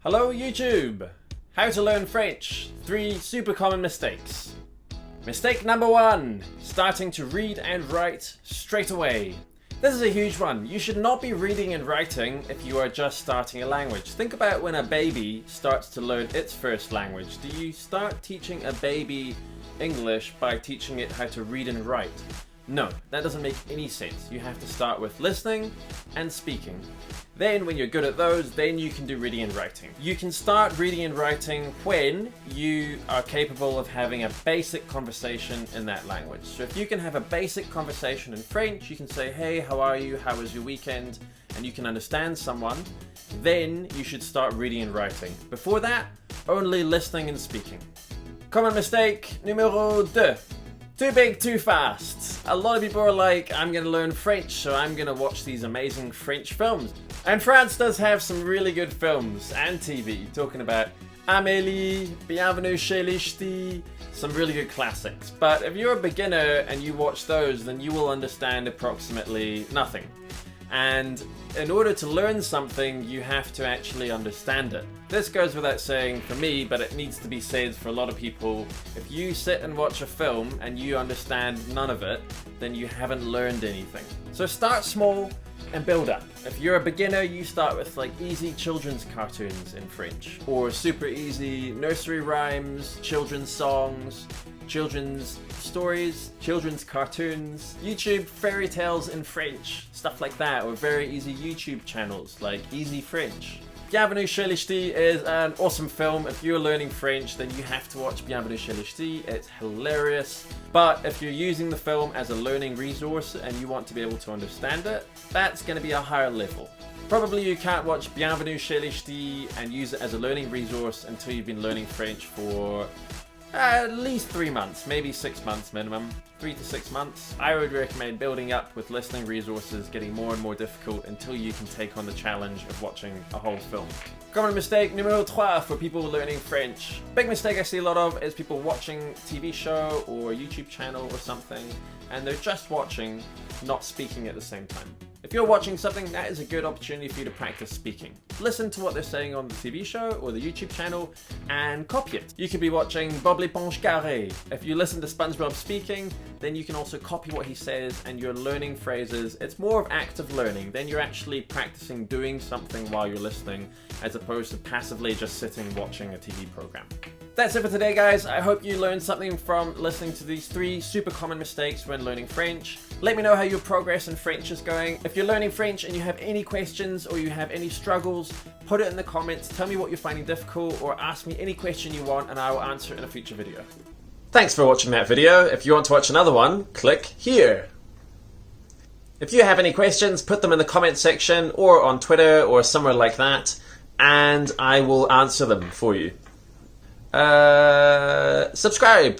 Hello YouTube! How to learn French. 3 super common mistakes. Mistake number 1. Starting to read and write straight away. This is a huge one. You should not be reading and writing if you are just starting a language. Think about when a baby starts to learn its first language. Do you start teaching a baby English by teaching it how to read and write? No, that doesn't make any sense. You have to start with listening and speaking. Then when you're good at those, then you can do reading and writing. You can start reading and writing when you are capable of having a basic conversation in that language. So if you can have a basic conversation in French, you can say, hey, how are you? How was your weekend? And you can understand someone, then you should start reading and writing. Before that, only listening and speaking. Common mistake numero 2. Too big, too fast. A lot of people are like, I'm gonna learn French, so I'm gonna watch these amazing French films. And France does have some really good films and TV, talking about Amélie, Bienvenue chez les Ch'tis, some really good classics. But if you're a beginner and you watch those, then you will understand approximately nothing. And in order to learn something, you have to actually understand it. This goes without saying for me, but it needs to be said for a lot of people. If you sit and watch a film and you understand none of it, then you haven't learned anything. So start small and build up. If you're a beginner, you start with like easy children's cartoons in French, or super easy nursery rhymes, children's songs, children's stories, children's cartoons, YouTube fairy tales in French, stuff like that, or very easy YouTube channels like Easy French. Bienvenue chez les Ch'tis is an awesome film. If you're learning French, then you have to watch Bienvenue chez les Ch'tis. It's hilarious. But if you're using the film as a learning resource and you want to be able to understand it, that's going to be a higher level. Probably you can't watch Bienvenue chez les Ch'tis and use it as a learning resource until you've been learning French for at least 3 months, maybe 6 months minimum. 3 to 6 months. I would recommend building up with listening resources, getting more and more difficult until you can take on the challenge of watching a whole film. Common mistake numero 3 for people learning French. Big mistake I see a lot of is people watching a TV show or a YouTube channel or something, and they're just watching, not speaking at the same time. If you're watching something, that is a good opportunity for you to practice speaking. Listen to what they're saying on the TV show or the YouTube channel and copy it. You could be watching Bob l'Éponge Carré. If you listen to SpongeBob speaking, then you can also copy what he says and you're learning phrases. It's more of active learning. Then you're actually practicing doing something while you're listening, as opposed to passively just sitting watching a TV program. That's it for today, guys. I hope you learned something from listening to these 3 super common mistakes when learning French. Let me know how your progress in French is going. If you're learning French and you have any questions or you have any struggles, put it in the comments. Tell me what you're finding difficult or ask me any question you want and I will answer it in a future video. Thanks for watching that video. If you want to watch another one, click here. If you have any questions, put them in the comment section or on Twitter or somewhere like that, and I will answer them for you. Subscribe!